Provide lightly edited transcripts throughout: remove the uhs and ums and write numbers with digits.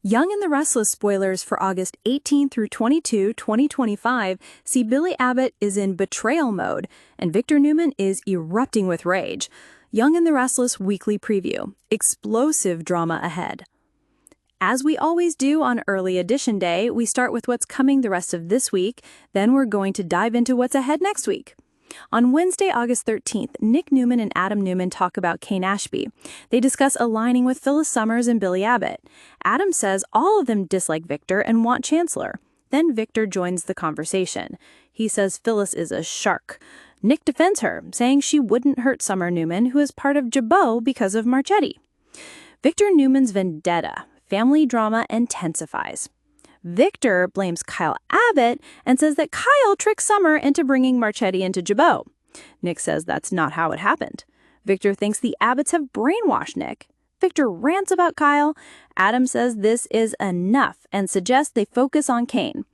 Young and the Restless spoilers for August 18 through 22, 2025 see Billy Abbott is in betrayal mode and Victor Newman is erupting with rage. Young and the Restless weekly preview. Explosive drama ahead. As we always do on Early Edition Day, we start with what's coming the rest of this week, then we're going to dive into what's ahead next week. On Wednesday, August 13th, Nick Newman and Adam Newman talk about Kane Ashby. They discuss aligning with Phyllis Summers and Billy Abbott. Adam says all of them dislike Victor and want Chancellor. Then Victor joins the conversation. He says Phyllis is a shark. Nick defends her, saying she wouldn't hurt Summer Newman, who is part of Jabot because of Marchetti. Victor Newman's vendetta, family drama intensifies. Victor blames Kyle Abbott and says that Kyle tricked Summer into bringing Marchetti into Jabot. Nick says that's not how it happened. Victor thinks the Abbotts have brainwashed Nick. Victor rants about Kyle. Adam says this is enough and suggests they focus on Kane.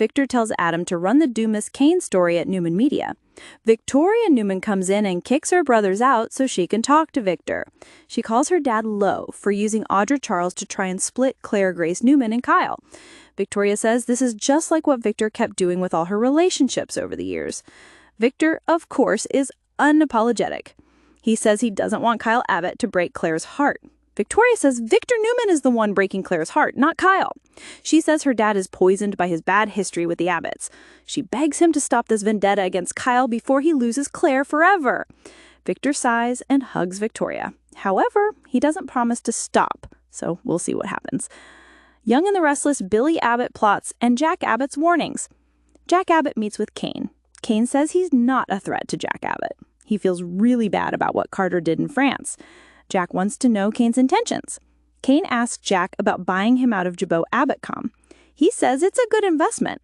Victor tells Adam to run the Dumas Kane story at Newman Media. Victoria Newman comes in and kicks her brothers out so she can talk to Victor. She calls her dad low for using Audra Charles to try and split Claire Grace Newman and Kyle. Victoria says this is just like what Victor kept doing with all her relationships over the years. Victor, of course, is unapologetic. He says he doesn't want Kyle Abbott to break Claire's heart. Victoria says Victor Newman is the one breaking Claire's heart, not Kyle. She says her dad is poisoned by his bad history with the Abbotts. She begs him to stop this vendetta against Kyle before he loses Claire forever. Victor sighs and hugs Victoria. However, he doesn't promise to stop, so we'll see what happens. Young and the Restless, Billy Abbott plots, and Jack Abbott's warnings. Jack Abbott meets with Kane. Kane says he's not a threat to Jack Abbott. He feels really bad about what Carter did in France. Jack wants to know Kane's intentions. Kane asks Jack about buying him out of Jabot Abbott.com. He says it's a good investment.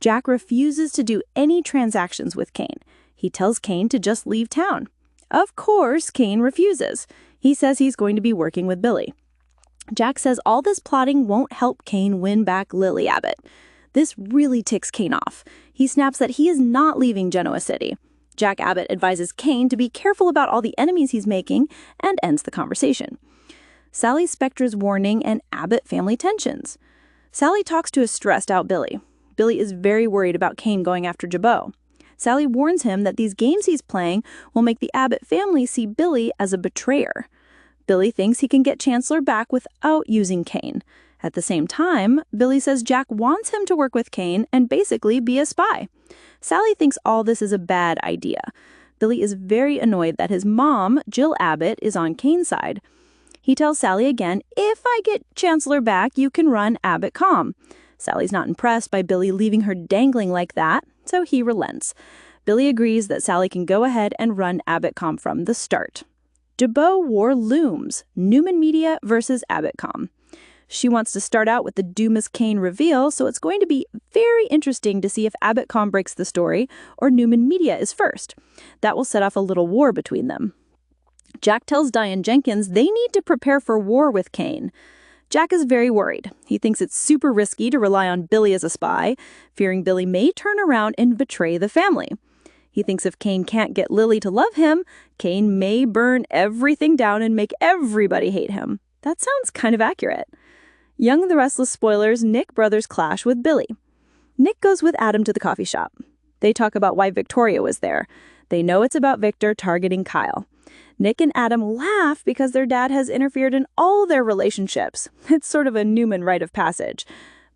Jack refuses to do any transactions with Kane. He tells Kane to just leave town. Of course, Kane refuses. He says he's going to be working with Billy. Jack says all this plotting won't help Kane win back Lily Abbott. This really ticks Kane off. He snaps that he is not leaving Genoa City. Jack Abbott advises Kane to be careful about all the enemies he's making and ends the conversation. Sally Spectra's warning and Abbott family tensions. Sally talks to a stressed-out Billy. Billy is very worried about Kane going after Jabot. Sally warns him that these games he's playing will make the Abbott family see Billy as a betrayer. Billy thinks he can get Chancellor back without using Kane. At the same time, Billy says Jack wants him to work with Kane and basically be a spy. Sally thinks all this is a bad idea. Billy is very annoyed that his mom, Jill Abbott, is on Kane's side. He tells Sally again, if I get Chancellor back, you can run Abbott.com. Sally's not impressed by Billy leaving her dangling like that, so he relents. Billy agrees that Sally can go ahead and run Abbott.com from the start. Jabot war looms, Newman Media versus Abbott.com. She wants to start out with the Dumas Kane reveal, so it's going to be very interesting to see if Abbott.com breaks the story or Newman Media is first. That will set off a little war between them. Jack tells Diane Jenkins they need to prepare for war with Kane. Jack is very worried. He thinks it's super risky to rely on Billy as a spy, fearing Billy may turn around and betray the family. He thinks if Kane can't get Lily to love him, Kane may burn everything down and make everybody hate him. That sounds kind of accurate. Young and the Restless spoilers, Nick brothers clash with Billy. Nick goes with Adam to the coffee shop. They talk about why Victoria was there. They know it's about Victor targeting Kyle. Nick and Adam laugh because their dad has interfered in all their relationships. It's sort of a Newman rite of passage.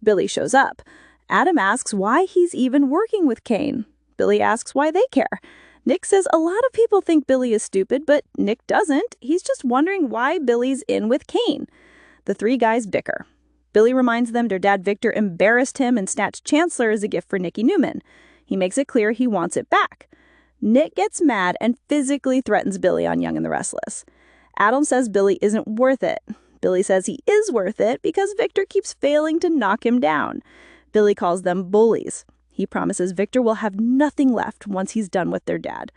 Billy shows up. Adam asks why he's even working with Kane. Billy asks why they care. Nick says a lot of people think Billy is stupid, but Nick doesn't. He's just wondering why Billy's in with Kane. The three guys bicker. Billy reminds them their dad Victor embarrassed him and snatched Chancellor as a gift for Nicky Newman. He makes it clear he wants it back. Nick gets mad and physically threatens Billy on Young and the Restless. Adam says Billy isn't worth it. Billy says he is worth it because Victor keeps failing to knock him down. Billy calls them bullies. He promises Victor will have nothing left once he's done with their dad.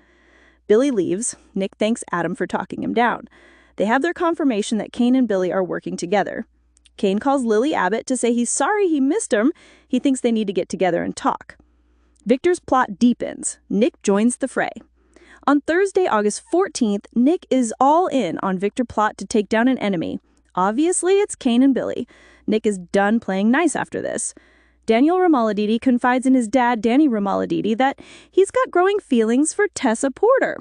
Billy leaves. Nick thanks Adam for talking him down. They have their confirmation that Kane and Billy are working together. Kane calls Lily Abbott to say he's sorry he missed him. He thinks they need to get together and talk. Victor's plot deepens. Nick joins the fray. On Thursday, August 14th, Nick is all in on Victor's plot to take down an enemy. Obviously, it's Kane and Billy. Nick is done playing nice after this. Daniel Romaladidi confides in his dad, Danny Romaladidi, that he's got growing feelings for Tessa Porter.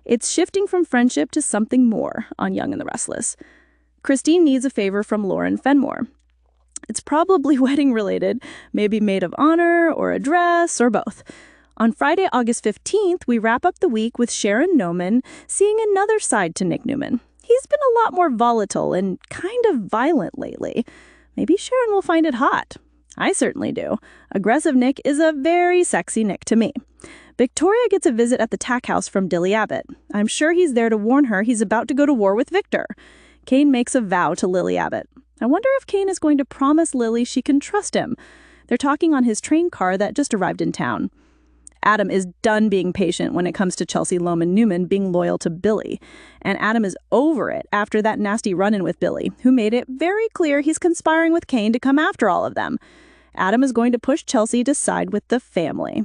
It's shifting from friendship to something more on Young and the Restless. Christine needs a favor from Lauren Fenmore. It's probably wedding-related, maybe maid of honor or a dress or both. On Friday, August 15th, we wrap up the week with Sharon Neumann seeing another side to Nick Newman. He's been a lot more volatile and kind of violent lately. Maybe Sharon will find it hot. I certainly do. Aggressive Nick is a very sexy Nick to me. Victoria gets a visit at the tack house from Dilly Abbott. I'm sure he's there to warn her he's about to go to war with Victor. Kane makes a vow to Lily Abbott. I wonder if Kane is going to promise Lily she can trust him. They're talking on his train car that just arrived in town. Adam is done being patient when it comes to Chelsea Lohman Newman being loyal to Billy. And Adam is over it after that nasty run-in with Billy, who made it very clear he's conspiring with Kane to come after all of them. Adam is going to push Chelsea to side with the family.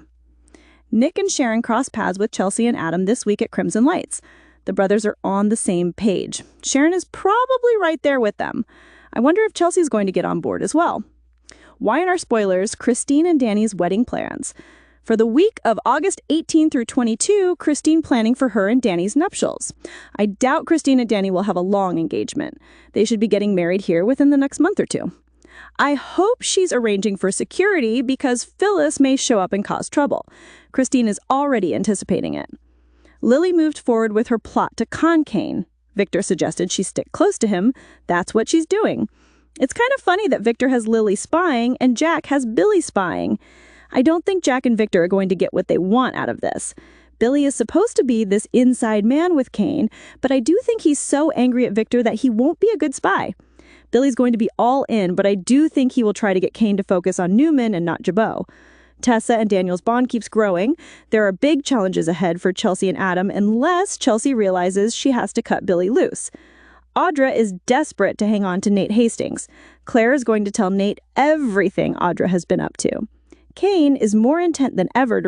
Nick and Sharon cross paths with Chelsea and Adam this week at Crimson Lights. The brothers are on the same page. Sharon is probably right there with them. I wonder if Chelsea's going to get on board as well. Why in our spoilers, Christine and Danny's wedding plans. For the week of August 18 through 22, Christine planning for her and Danny's nuptials. I doubt Christine and Danny will have a long engagement. They should be getting married here within the next month or two. I hope she's arranging for security because Phyllis may show up and cause trouble. Christine is already anticipating it. Lily moved forward with her plot to con Kane. Victor suggested she stick close to him. That's what she's doing. It's kind of funny that Victor has Lily spying and Jack has Billy spying. I don't think Jack and Victor are going to get what they want out of this. Billy is supposed to be this inside man with Kane, but I do think he's so angry at Victor that he won't be a good spy. Billy's going to be all in, but I do think he will try to get Kane to focus on Newman and not Jabot. Tessa and Daniel's bond keeps growing. There are big challenges ahead for Chelsea and Adam unless Chelsea realizes she has to cut Billy loose. Audra is desperate to hang on to Nate Hastings. Claire is going to tell Nate everything Audra has been up to. Kane is more intent than ever to